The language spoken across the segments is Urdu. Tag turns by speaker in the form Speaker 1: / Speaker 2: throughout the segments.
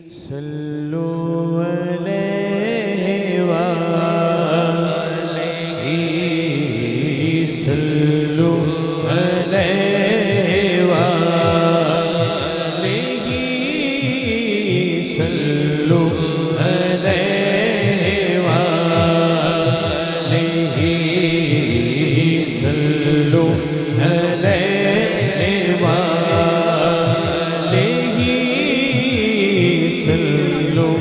Speaker 1: صلوا علیہ وآلہ صلوا علیہ وآلہ صلوا علیہ وآلہ صلوا علیہ وآلہ صلوا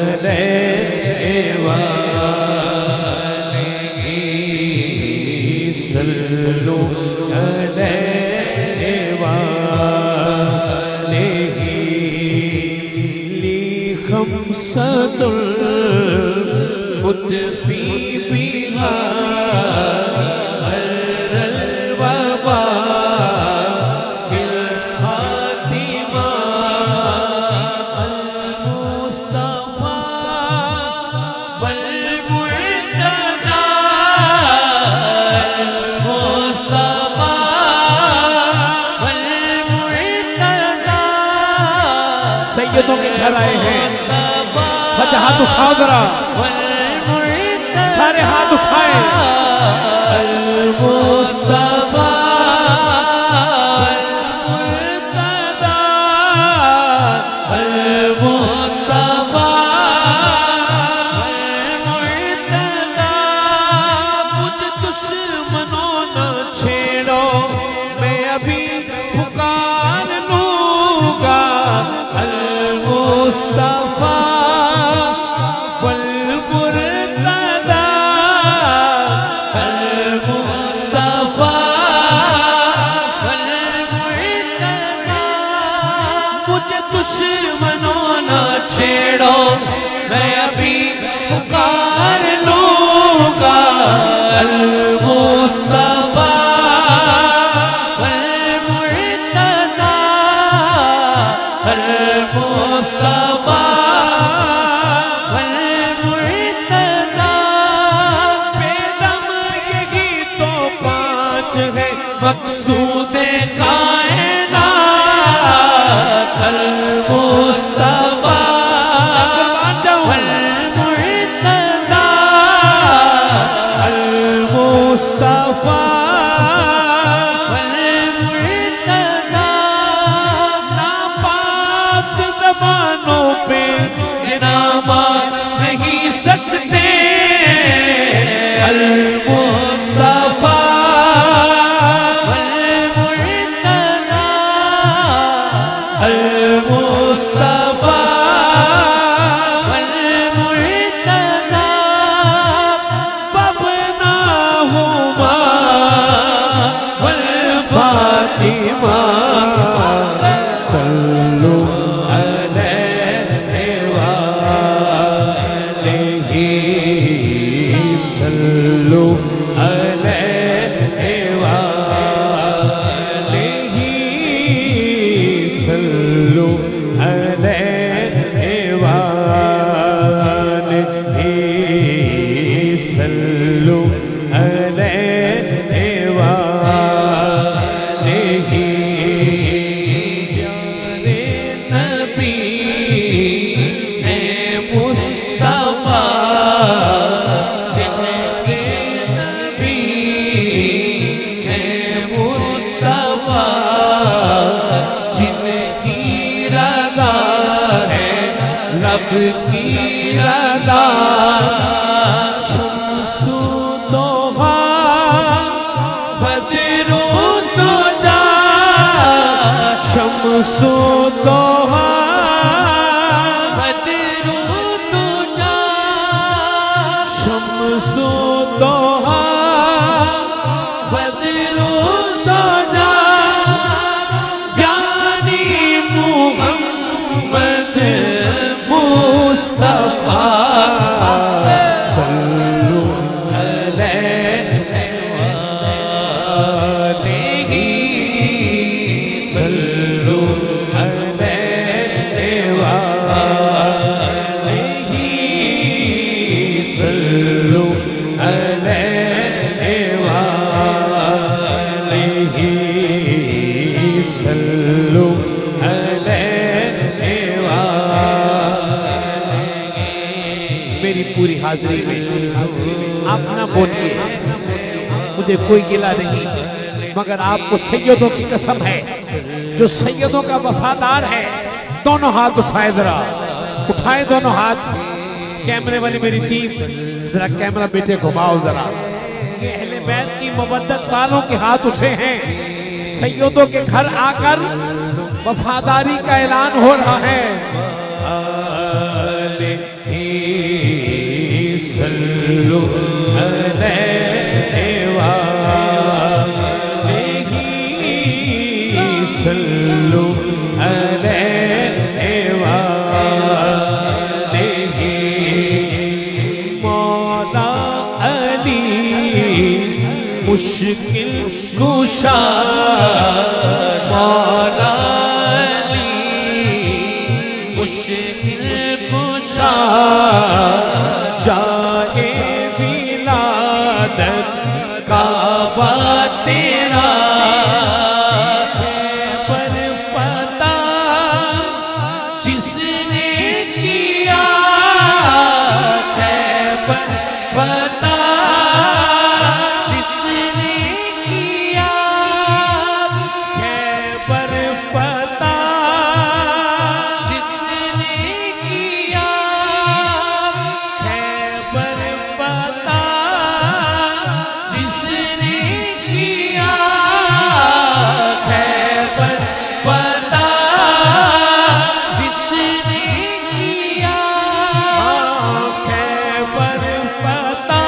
Speaker 1: علیہ وآلہ صلوا علیہ وآلہ لی خمسۃ الخطفی بہا حر الوباء الخاتمہ المصطفیٰ والمرتضیٰ المصطفیٰ والمرتضیٰ سیدوں کے گھر آئے ہیں سجا ہاتھ اٹھاؤ ذرا سارے ہاتھ اٹھائیں المصطفیٰ المرتضیٰ المصطفیٰ المرتضیٰ مجھ دشمنوں نہ چھیڑو میں ابھی پکار لوں گا المصطفیٰ دشمنوں نہ چھیڑو میں ابھی پکار لوں گا المصطفیٰ والمرتضیٰ المصطفیٰ والمرتضیٰ بے دم یہی تو پانچ ہے مقصود کائنات المصطفیٰ والمرتضیٰ المصطفیٰ والمرتضیٰ ناپاک زبانوں پہ انعامات نہیں سکتے المصطفیٰ المصطفیٰ والمرتضیٰ فابناہما والفاطمہ صلوا علیہ وآلہ صلوا علیہ وآلہ صلوا علیہ وآلہ صلوا علیہ وآلہ پیارے نبی اے مصطفیٰ پیارے نبی اے مصطفیٰ رب کی رضا شمس و ضحیٰ بدر و دجا شمس و ضحیٰ بدر و دجا شمس و ضحیٰ بدر و دجا یعنی محمد مصطفیٰ صلوا علیہ وآلہ صلوا علیہ وآلہ صلوا علیہ وآلہ صلوا علیہ وآلہ پوری حاضری میں آپ نہ بولیے، مجھے کوئی گلہ نہیں، مگر آپ کو سیدوں کی قسم ہے، جو سیدوں کا وفادار ہے، دونوں ہاتھ اٹھائے ذرا، اٹھائے دونوں ہاتھ۔ کیمرے والی میری ٹیم ذرا کیمرہ بیٹے گھماؤ ذرا، یہ اہل بیت کی مودت والوں کے ہاتھ اٹھے ہیں، سیدوں کے گھر آ کر وفاداری کا اعلان ہو رہا ہے۔ صلو علیہ وآلہ صلو علیہ وآلہ مولا علی مشکل کشا مولا علی مشکل کشا جائے ولادت کعبہ تیرا خیبر فتح جس نے کیا خیبر فتح جس نے کیا خیبر فتح جس نے کیا خیبر فتح جس نے کیا خیبر فتح جس نے کیا خیبر فتح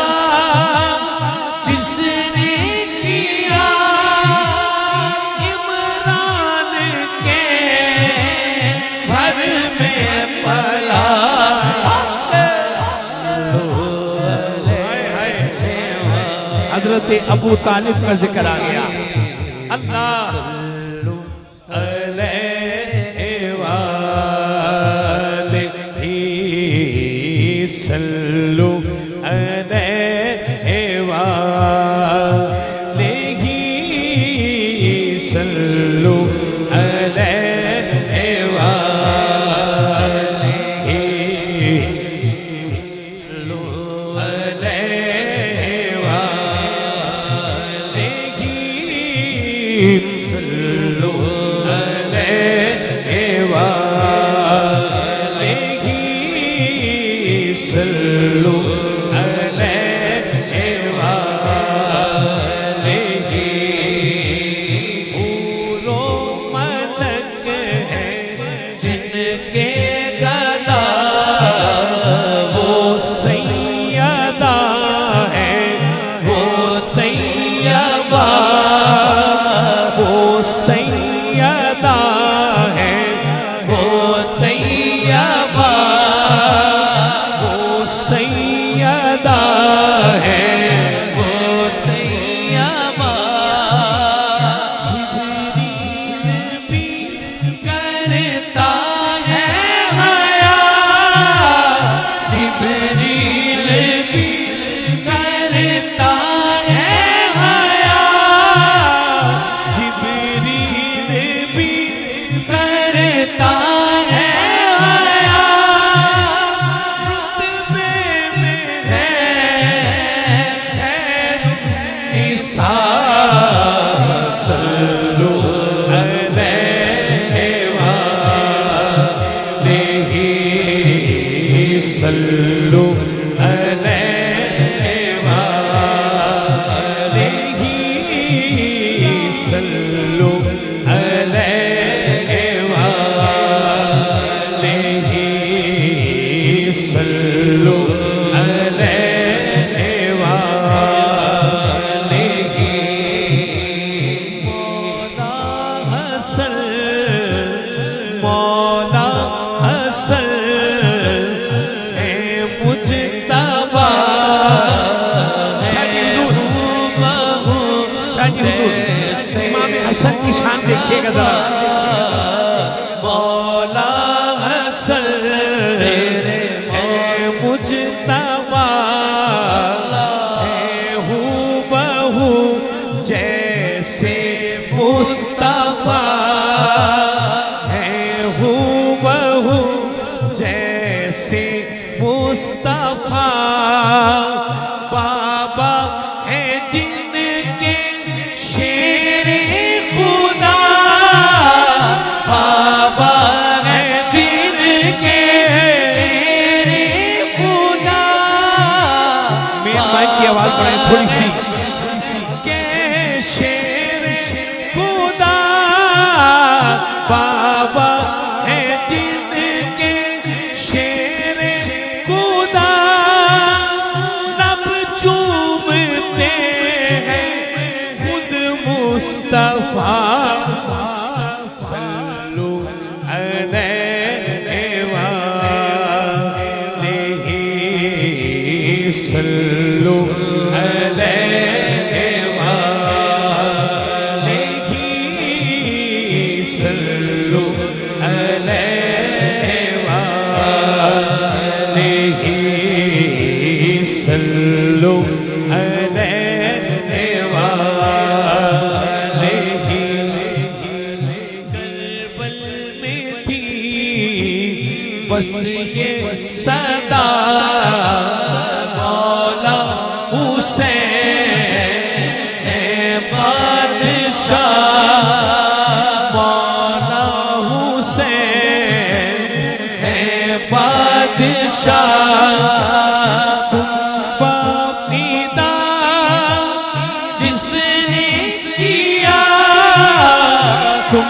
Speaker 1: جس نے کیا عمران کے گھر میں پلا حضرت ابو طالب کا ذکر آ گیا۔ اللہ علیہ وآلہ صلو علیہ وآلہ صلو علیہ وآلہ صلو علیہ وآلہ صلو علیہ وآلہ حور و ملک ہے جن کے گدا وہ سیدہ ہے وہ طیبہ وہ سیدہ ہے وہ طیبہ وہ سیدہ ہے وہ طیبہ جبریل بھی کرتا ہے حیا جبریل بھی کرتا ہے حیا جبریل بھی کرتا ہے حیا رتبے میں ہے خیر نثار صلو علیہ وآلہ صلو علیہ وآلہ صلو علیہ وآلہ صلو علیہ وآلہ مولا حسن مولا حسن اے مجتبی شاہ جی حضور امام حسن کی شان دیکھئے گا ذرا مولا حسن اے مجتبی اے ہو بہو جیسے مصطفیٰ ہے ہو بہو جیسے مصطفیٰ بابا ہے جن کے شیر خدا بابا ہے جن کے شیر خدا مین مائک کی آواز بڑھائیں تھوڑی سی کہ شیر خدا بابا ہے جن کے شیر خدا نب چومتے ہیں خود مصطفیٰ صلو علیہ وآلہ صلو علیہ وآلہ صلو علیہ وآلہ صلو علیہ وآلہ کربل میں تھی بس یہ صدا مولا حسین بادشاہ مولا حسین بادشاہ تم باقیدہ جس نے کیا تم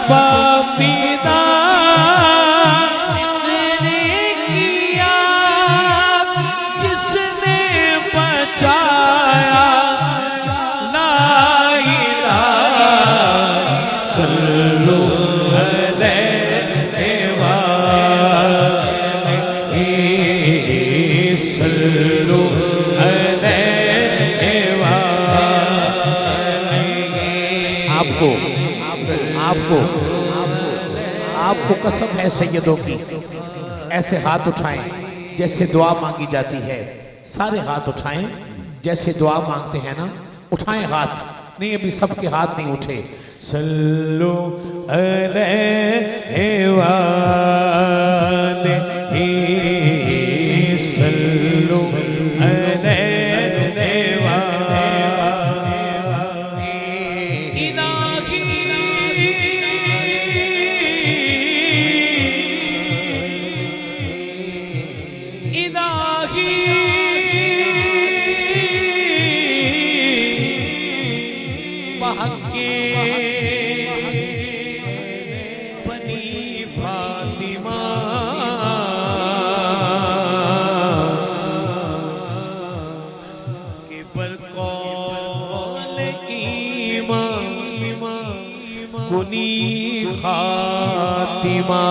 Speaker 1: باقیدہ جس نے کیا جس نے بچایا لا الہ صلو علیہ وآلہ صلو علیہ وآلہ آپ کو قسم ہے سیدوں کی ایسے ہاتھ اٹھائیں جیسے دعا مانگی جاتی ہے سارے ہاتھ اٹھائیں جیسے دعا مانگتے ہیں نا اٹھائیں ہاتھ نہیں ابھی سب کے ہاتھ نہیں اٹھے صلو علیہ وآلہ صلو علیہ وآلہ الہی بحق کے بنی فاطمہ کے برقول ایمان کنی خاتمہ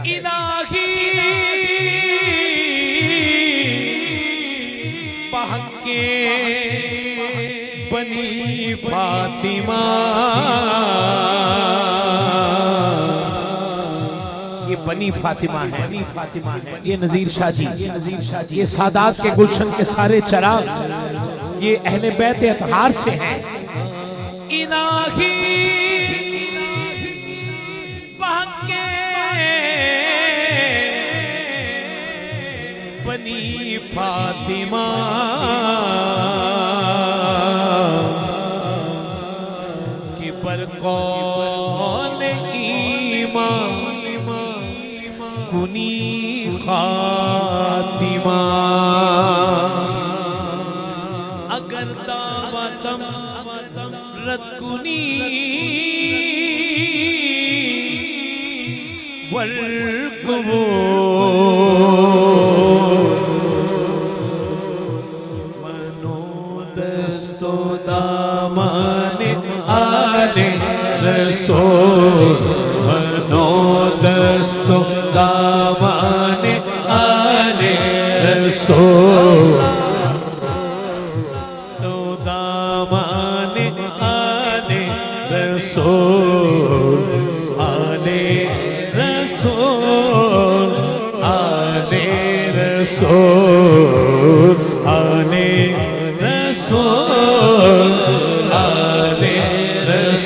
Speaker 1: الہی بحق کے بنی فاطمہ یہ بنی فاطمہ ہے یہ نذیر شاہ جی یہ سادات کے گلشن کے سارے چراغ یہ اہل بیت اطہار سے ہیں الہی بحق کے بنی فاطمہ کے برقول ایمان کنی خاتمہ اگر دعوتم رد کنی والقبول منو دستو دامان آل رسول منو دستو دامان آل رسول تو دامان آل رسول آل رسول آل رسول آل رسول